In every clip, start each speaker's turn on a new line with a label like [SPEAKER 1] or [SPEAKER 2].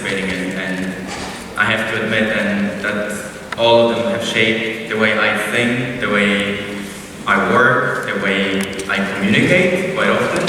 [SPEAKER 1] participating in, and I have to admit that all of them have shaped the way I think, the way I work, the way I communicate quite often.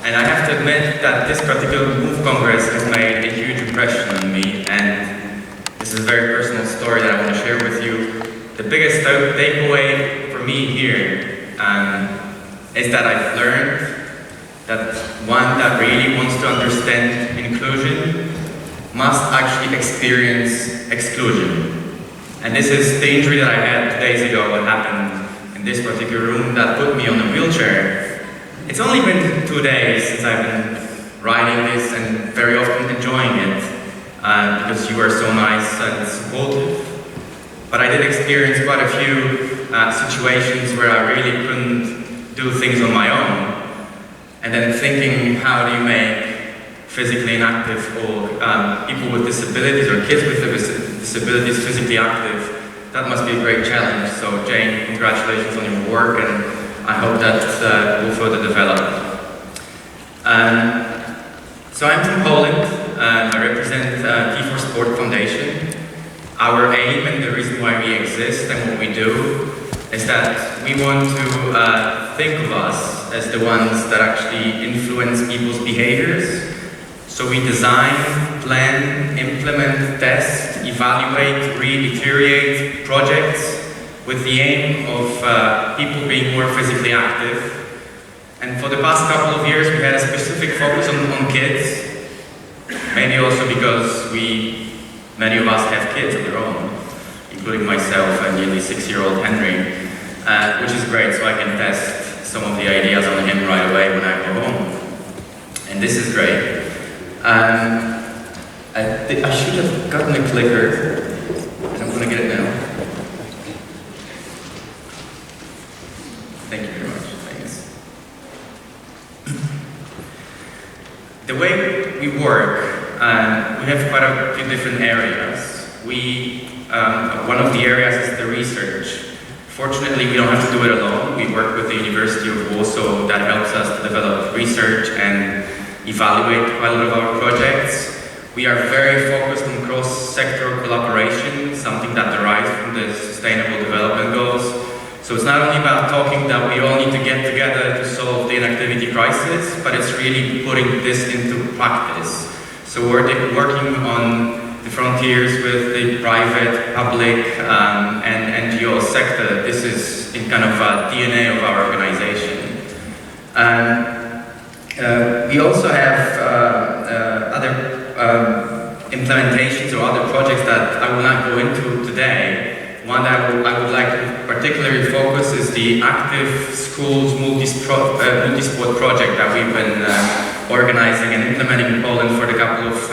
[SPEAKER 1] And I have to admit that this particular Move Congress has made a huge impression on me, and this is a very personal story that I want to share with you. The biggest takeaway for me here is that I've learned that one that really wants to understand inclusion must actually experience exclusion. And this is the injury that I had 2 days ago that happened in this particular room that put me on a wheelchair. It's only been 2 days since I've been riding this and very often enjoying it because you are so nice and supportive. But I did experience quite a few situations where I really couldn't do things on my own. And then thinking, how do you make physically inactive or people with disabilities or kids with disabilities physically active? That must be a great challenge. So Jane, congratulations on your work, and I hope that will further develop. So I'm from Poland. I represent V4SPORT Foundation. Our aim and the reason why we exist and what we do is that we want to think of us as the ones that actually influence people's behaviors. So we design, plan, implement, test, evaluate, re-deteriorate projects with the aim of people being more physically active. And for the past couple of years we had a specific focus on kids, maybe also because many of us have kids of their own, including myself and nearly 6-year-old Henry, which is great, so I can test some of the ideas on him right away when I go home. And this is great. I should have gotten a clicker, and I'm going to get it now. Thank you very much, thanks. The way we work, we have quite a few different areas. One of the areas is the research. Fortunately, we don't have to do it alone. We work with the University of Warsaw that helps us to develop research and evaluate quite a lot of our projects. We are very focused on cross-sectoral collaboration, something that derives from the Sustainable Development Goals. So it's not only about talking that we all need to get together to solve the inactivity crisis, but it's really putting this into practice. So we're working on the frontiers with the private, public, and NGO sector. This is in kind of DNA of our organization. We also have other implementations or other projects that I will not go into today. One that I would like to particularly focus is the Active Schools Multi-Sport project that we've been organizing and implementing in Poland for the couple of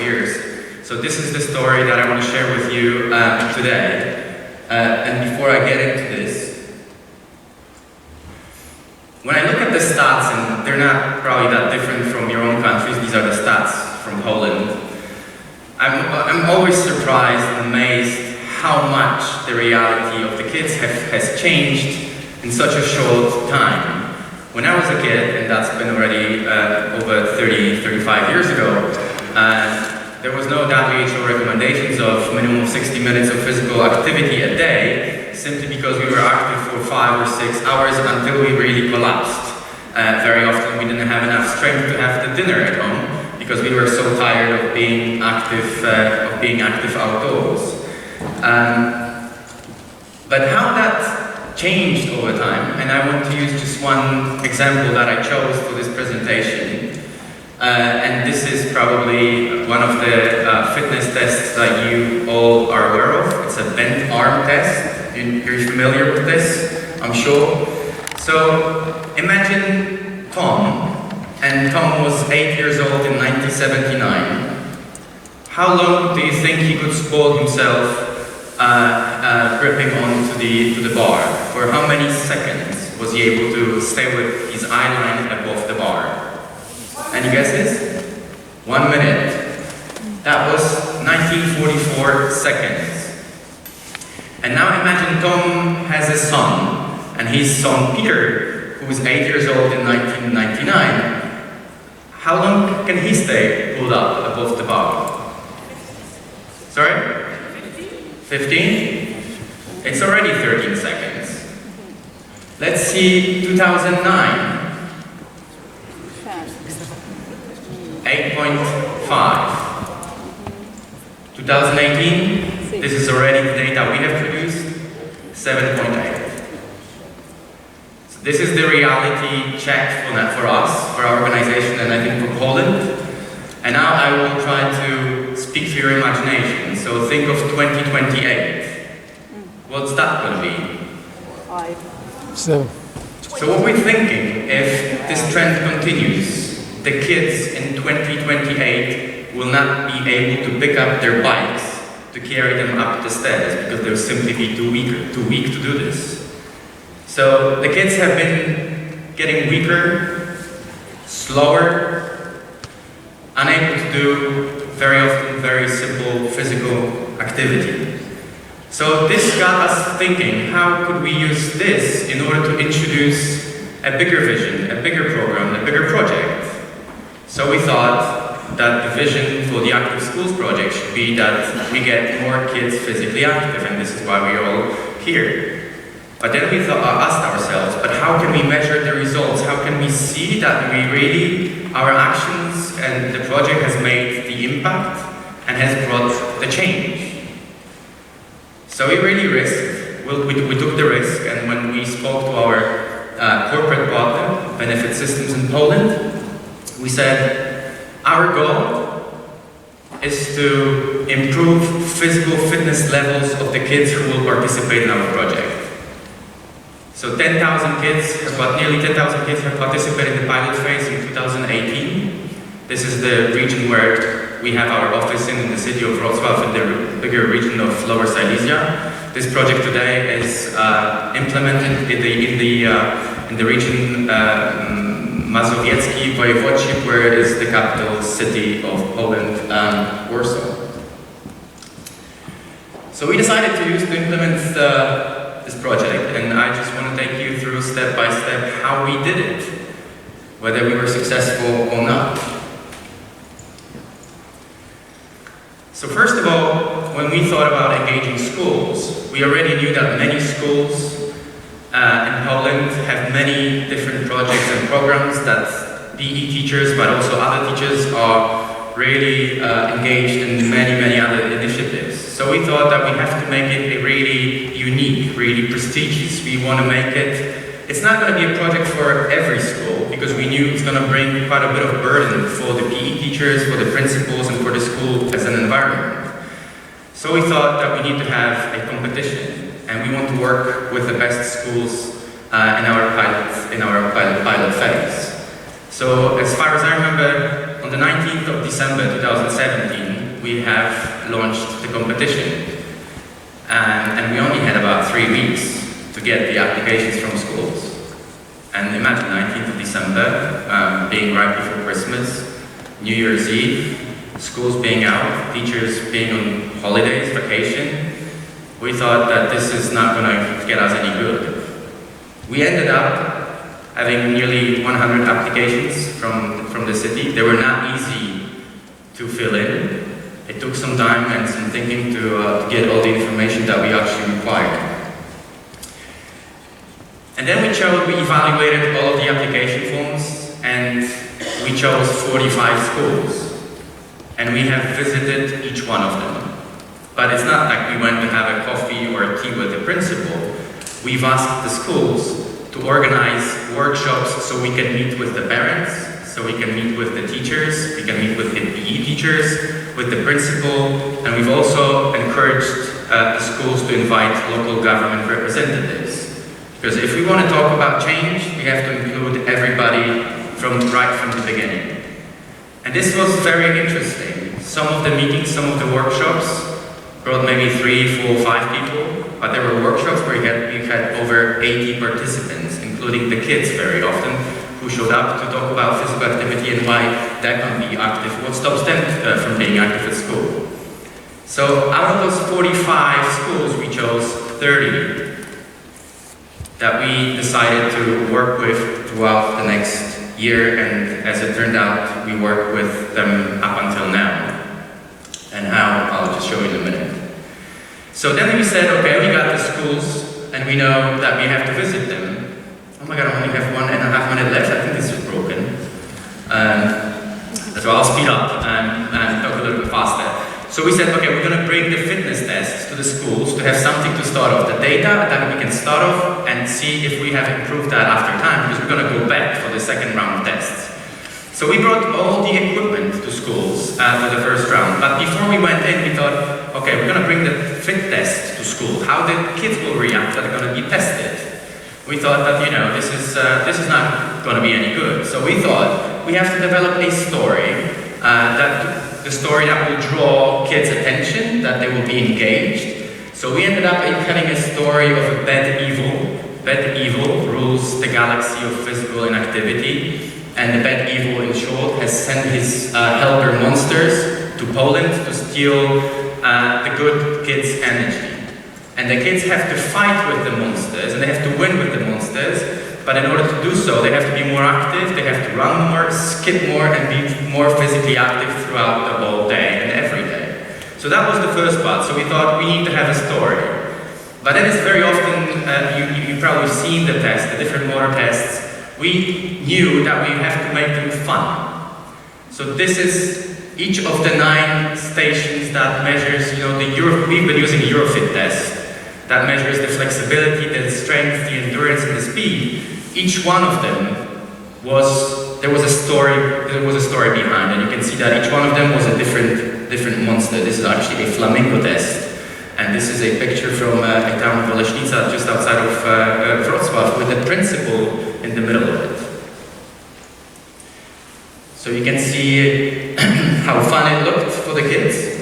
[SPEAKER 1] years. So this is the story that I want to share with you today. And before I get into this, when I look at the stats, and they're not probably that different from your own countries, these are the stats from Poland, I'm always surprised and amazed how much the reality of the kids has changed in such a short time. When I was a kid, and that's been already over 35 years ago, there was no WHO recommendations of minimum of 60 minutes of physical activity a day, simply because we were active for 5 or 6 hours until we really collapsed. Very often we didn't have enough strength to have the dinner at home because we were so tired of being active outdoors. But how that changed over time, and I want to use just one example that I chose for this presentation. And this is probably one of the fitness tests that you all are aware of. It's a bent arm test. You're familiar with this, I'm sure. So imagine Tom, and Tom was 8 years old in 1979. How long do you think he could support himself gripping onto the bar? For how many seconds was he able to stay with his eye line above the bar? Any guesses? 1 minute. That was 1944 seconds. And now imagine Tom has a son, and his son Peter, who was 8 years old in 1999. how long can he stay pulled up above the bar? Sorry? 15? It's already 13 seconds. Let's see 2009. 8.5. 2018, this is already the data we have produced, 7.8. So this is the reality check for us, for our organization, and I think for Poland. And now I will try to speak to your imagination. So think of 2028. What's that going to be?
[SPEAKER 2] 5.
[SPEAKER 1] So what we're thinking, if this trend continues, the kids in 2028 will not be able to pick up their bikes to carry them up the stairs because they'll simply be too weak to do this. So the kids have been getting weaker, slower, unable to do very often very simple physical activity. So this got us thinking, how could we use this in order to introduce a bigger vision, a bigger program, a bigger project? So we thought that the vision for the Active Schools project should be that we get more kids physically active, and this is why we're all here. But then we asked ourselves, but how can we measure the results? How can we see that our actions and the project has made the impact and has brought the change? So we really risked, we took the risk, and when we spoke to our corporate partner, Benefit Systems in Poland, we said, our goal is to improve physical fitness levels of the kids who will participate in our project. So nearly 10,000 kids have participated in the pilot phase in 2018. This is the region where we have our office in the city of Wrocław, in the bigger region of Lower Silesia. This project today is implemented in the region Mazowiecki Voivodeship, where is the capital city of Poland, Warsaw. So we decided to implement this project, and I just want to take you through step by step how we did it, whether we were successful or not. So first of all, when we thought about engaging schools, we already knew that many schools in Poland have many different projects and programs that PE teachers, but also other teachers, are really engaged in many other initiatives. So we thought that we have to make it really unique, really prestigious. We want to make it's not going to be a project for every school, because we knew it's going to bring quite a bit of burden for the PE teachers, for the principals, and for the school as an environment. So we thought that we need to have a competition, and we want to work with the best schools in our pilot phase. So as far as I remember, on the 19th of December 2017, we have launched the competition, and we only had about 3 weeks to get the applications from schools. And imagine 19th of December, being right before Christmas, New Year's Eve, schools being out, teachers being on holidays, vacation. We thought that this is not going to get us any good. We ended up having nearly 100 applications from the city. They were not easy to fill in. It took some time and some thinking to get all the information that we actually required. And then we evaluated all of the application forms, and we chose 45 schools. And we have visited each one of them. But it's not like we went to have a coffee or a tea with the principal. We've asked the schools to organize workshops so we can meet with the parents, so we can meet with the teachers, we can meet with the PE teachers, with the principal, and we've also encouraged the schools to invite local government representatives. Because if we want to talk about change, we have to include everybody right from the beginning. And this was very interesting. Some of the meetings, some of the workshops brought maybe 3, 4, 5 people, but there were workshops where we had over 80 participants, including the kids very often, who showed up to talk about physical activity and why they can be active, what stops them from being active at school. So out of those 45 schools, we chose 30 that we decided to work with throughout the next year, and as it turned out, we work with them up until now. And how, I'll just show you in a minute. So then we said, okay, we got the schools, and we know that we have to visit them. Oh my God, I only have 1.5 minutes left. I think this is broken. So I'll speed up and talk a little bit faster. So we said, okay, we're going to bring the fitness tests to the schools to have something to start off, the data that we can start off and see if we have improved that after time, because we're going to go back for the second round of tests. So we brought all the equipment to schools for the first round, but before we went in, we thought, okay, we're going to bring the fit test to school, how the kids will react that are going to be tested. We thought that, you know, this is not going to be any good. So we thought we have to develop a story, the story that will draw kids' attention, that they will be engaged. So we ended up having a story of a bad evil. Bad evil rules the galaxy of physical inactivity. And the bad evil, in short, has sent his helper monsters to Poland to steal the good kids' energy. And the kids have to fight with the monsters, and they have to win with the monsters, but in order to do so, they have to be more active, they have to run more, skip more, and be more physically active throughout the whole day and every day. So that was the first part, so we thought we need to have a story. But then it's very often, you've probably seen the tests, the different motor tests. We knew that we have to make them fun. So this is each of the 9 stations that measures, you know, we've been using a Eurofit test that measures the flexibility, the strength, the endurance, and the speed. Each one of them there was a story behind, and you can see that each one of them was a different monster. This is actually a flamingo test. And this is a picture from a town of Olesznica, just outside of Wrocław, with the principal in the middle of it. So you can see how fun it looked for the kids.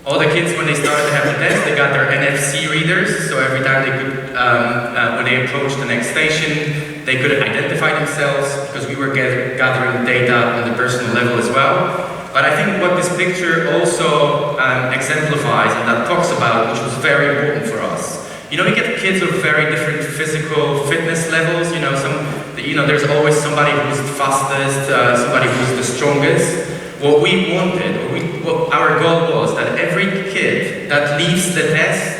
[SPEAKER 1] All the kids, when they started to have the test, they got their NFC readers, so every time they could, when they approached the next station, they could identify themselves, because we were gathering data on the personal level as well. But I think what this picture also exemplifies and that talks about, which was very important for us. You know, we get kids with very different physical fitness levels. You know, there's always somebody who's the fastest, somebody who's the strongest. What we wanted, what our goal was, that every kid that leaves the test,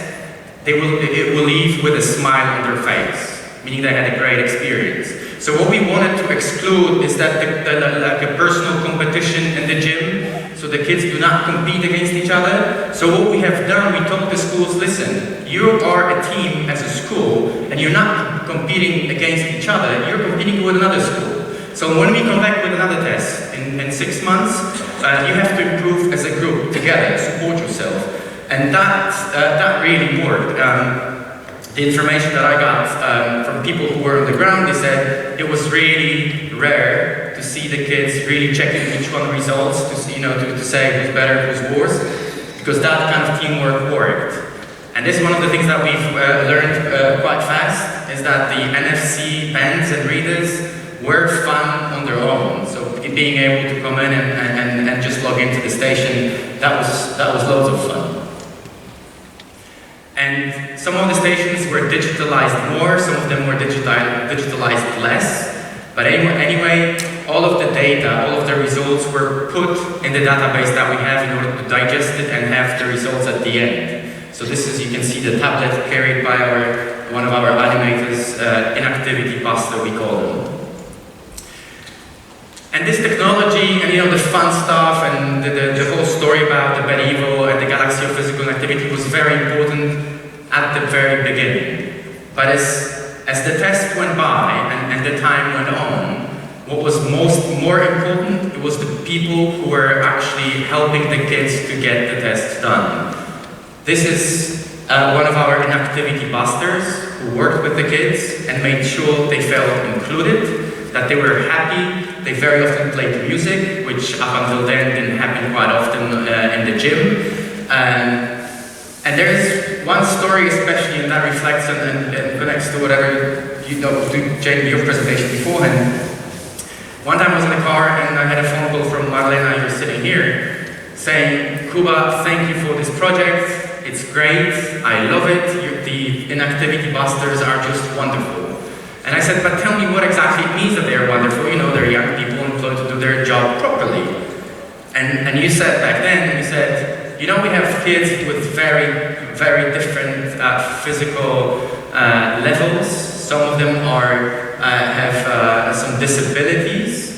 [SPEAKER 1] it will leave with a smile on their face, meaning they had a great experience. So what we wanted to exclude is that like a personal competition in the gym, so the kids do not compete against each other. So what we have done, we told the schools, listen, you are a team as a school, and you're not competing against each other, you're competing with another school. So when we come back with another test in 6 months, you have to improve as a group, together, support yourself. And that really worked. The information that I got from people who were on the ground, they said it was really rare to see the kids really checking each one results to see, to say who's better, who's worse, because that kind of teamwork worked. And this is one of the things that we've learned quite fast, is that the NFC bands and readers were fun on their own. So being able to come in and just log into the station, that was loads of fun. And some of the stations were digitalized more, some of them were digitalized less. But anyway, all of the data, all of the results were put in the database that we have in order to digest it and have the results at the end. So this is, you can see the tablet carried by one of our animators, inactivity buster, we call them. And this technology and the fun stuff and the whole story about the bad evil and the galaxy of physical inactivity was very important at the very beginning. But as the test went by and the time went on, what was more important, it was the people who were actually helping the kids to get the tests done. This is one of our inactivity busters who worked with the kids and made sure they felt included, that they were happy. They very often played music, which up until then didn't happen quite often in the gym. And there's one story especially, and that reflects and connects to whatever Jamie, your presentation beforehand. One time I was in the car and I had a phone call from Marlena, who's sitting here, saying, Kuba, thank you for this project. It's great. I love it. The inactivity busters are just wonderful. And I said, but tell me what exactly it means that they're wonderful. You know, they're young people employed to do their job properly. And you said back then, you said, you know, we have kids with very, very different physical levels. Some of them have some disabilities.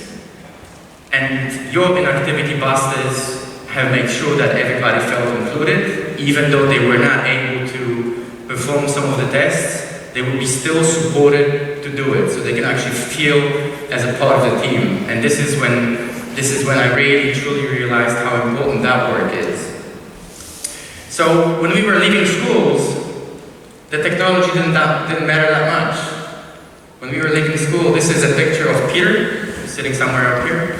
[SPEAKER 1] And your inactivity busters have made sure that everybody felt included, even though they were not able to perform some of the tests. They will be still supported to do it, so they can actually feel as a part of the team. And this is when I really truly realized how important that work is. So when we were leaving schools, the technology didn't matter that much. When we were leaving school, this is a picture of Peter, sitting somewhere up here,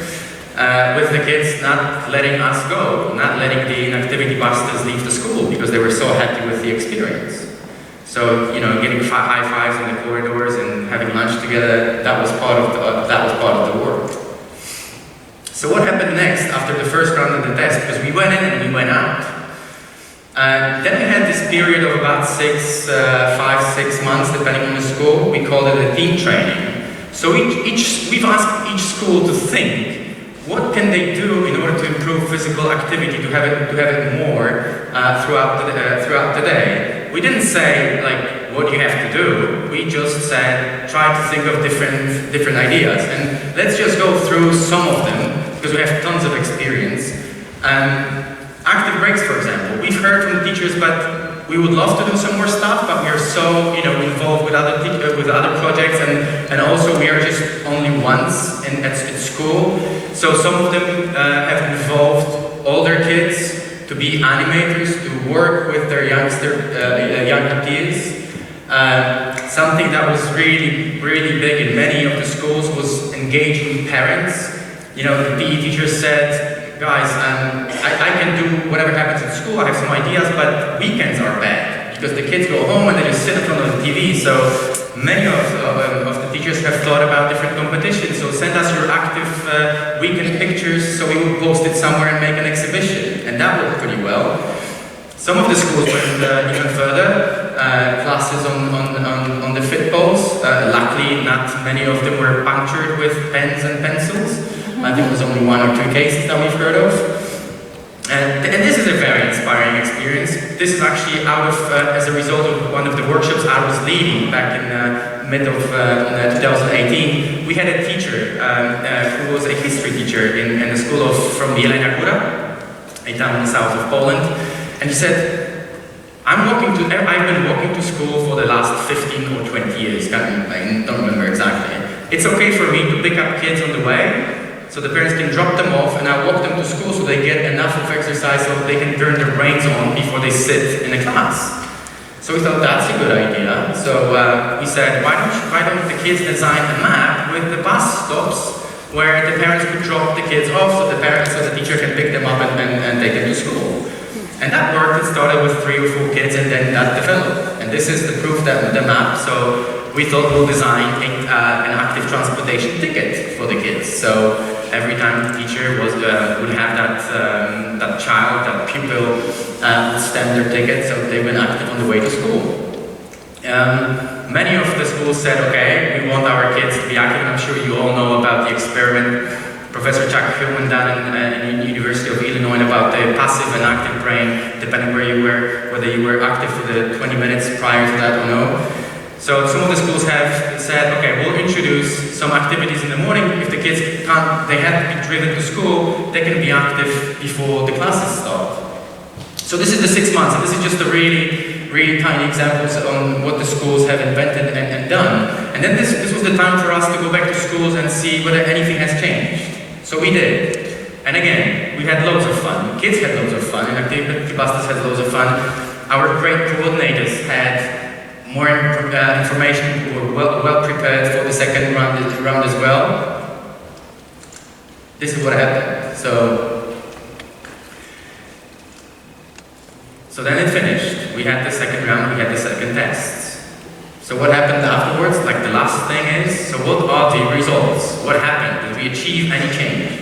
[SPEAKER 1] with the kids not letting us go, not letting the inactivity busters leave the school because they were so happy with the experience. So, you know, getting high fives in the corridors and having lunch together, that was part of the work. So what happened next after the first round of the test? Because we went in and we went out. Then we had this period of about 5, 6 months, depending on the school. We called it a team training. So we've asked each school to think, what can they do in order to improve physical activity, to have it more throughout the day? We didn't say, like, what do you have to do? We just said, try to think of different ideas. And let's just go through some of them, because we have tons of experience. Active breaks, for example. We've heard from the teachers, but we would love to do some more stuff, but we are so, you know, involved with other projects, and also we are just only once at school. So some of them have involved older kids to be animators, to work with their younger peers. Something that was really, really big in many of the schools was engaging parents. You know, the PE teacher said, guys, I can do whatever happens at school, I have some ideas, but weekends are bad, because the kids go home and they just sit in front of the TV. So many of the teachers have thought about different competitions, so send us your active weekend pictures so we will post it somewhere and make an exhibition. And that worked pretty well. Some of the schools went even further, classes on the fit balls. Luckily, not many of them were punctured with pens and pencils. I think it was only 1 or 2 cases that we've heard of. And this is a very inspiring experience. This is actually as a result of one of the workshops I was leading back in mid of 2018. We had a teacher who was a history teacher in the school from Jelenia Góra, a town in the south of Poland. And he said, I've been walking to school for the last 15 or 20 years, I don't remember exactly. It's okay for me to pick up kids on the way, so the parents can drop them off and I walk them to school so they get enough of exercise so they can turn their brains on before they sit in a class. So we thought that's a good idea. So we said, why don't the kids design a map with the bus stops where the parents could drop the kids off so the teacher can pick them up and take them to school. And that worked. It started with 3 or 4 kids and then that developed. And this is the proof that the map. So we thought we'll design an active transportation ticket for the kids. So every time the teacher would have that child, that pupil, stamp their ticket so they were active on the way to school. Many of the schools said, okay, we want our kids to be active. I'm sure you all know about the experiment Professor Jakub done in the University of Illinois about the passive and active brain, depending where you were, whether you were active for the 20 minutes prior to that or no. So some of the schools have said, okay, we'll introduce some activities in the morning. If the kids they have to be driven to school, they can be active before the classes start. So this is the 6 months, and this is just a really tiny examples on what the schools have invented and done. And then this was the time for us to go back to schools and see whether anything has changed. So we did. And again, we had loads of fun. Kids had loads of fun, and activity busters had loads of fun. Our great coordinators had more information, were well prepared for the second round as well. This is what happened. So then it finished. We had the second round, we had the second tests. So what happened afterwards? Like the last thing is, so what are the results? What happened? Did we achieve any change?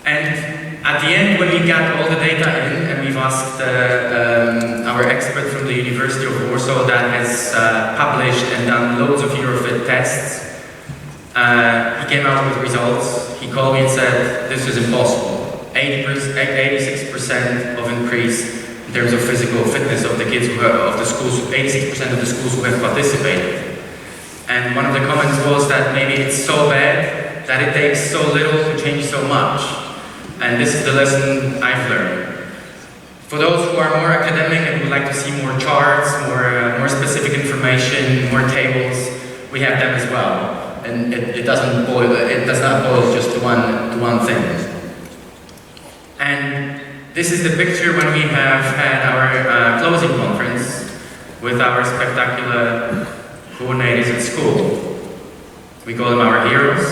[SPEAKER 1] And at the end, when we got all the data in and we've asked our our expert from the University of Warsaw that has published and done loads of Eurofit tests. He came out with results. He called me and said, this is impossible. 86% of increase in terms of physical fitness of the kids of the schools, 86% of the schools who have participated. And one of the comments was that maybe it's so bad that it takes so little to change so much. And this is the lesson I've learned. For those who are more academic and would like to see more charts, more specific information, more tables, we have them as well. And it does not boil just to one thing. And this is the picture when we have had our closing conference with our spectacular coordinators at school. We call them our heroes,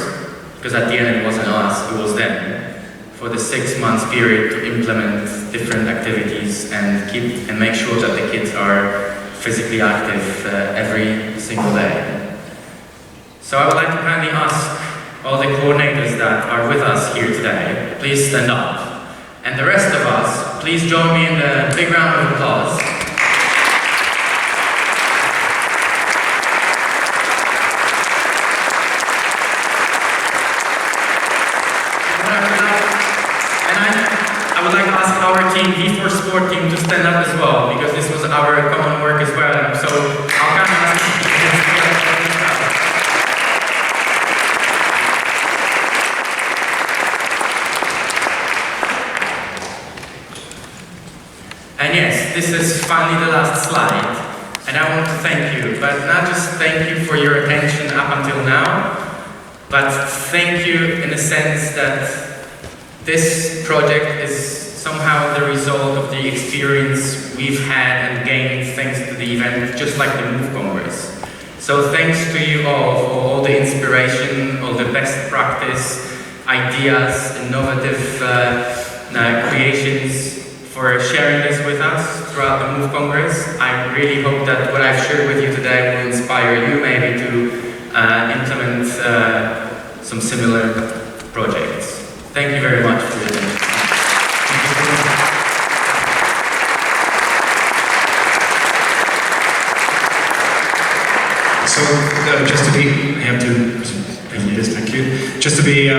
[SPEAKER 1] because at the end it wasn't us, it was them, for the 6 months period to implement different activities and make sure that the kids are physically active every single day. So I would like to kindly ask all the coordinators that are with us here today, please stand up. And the rest of us, please join me in the big round of applause. I would like to ask our team, V4SPORT team, to stand up as well, because this was our common work as well. So I'll kind of ask you to And yes, this is finally the last slide, and I want to thank you, but not just thank you for your attention up until now, but thank you in the sense that this project is somehow the result of the experience we've had and gained thanks to the event, just like the MOVE Congress. So thanks to you all for all the inspiration, all the best practice, ideas, innovative creations, for sharing this with us throughout the MOVE Congress. I really hope that what I've shared with you today will inspire you maybe to implement some similar projects. Thank you very much for your attention.
[SPEAKER 2] So, just to be, I have to, thank you, just to be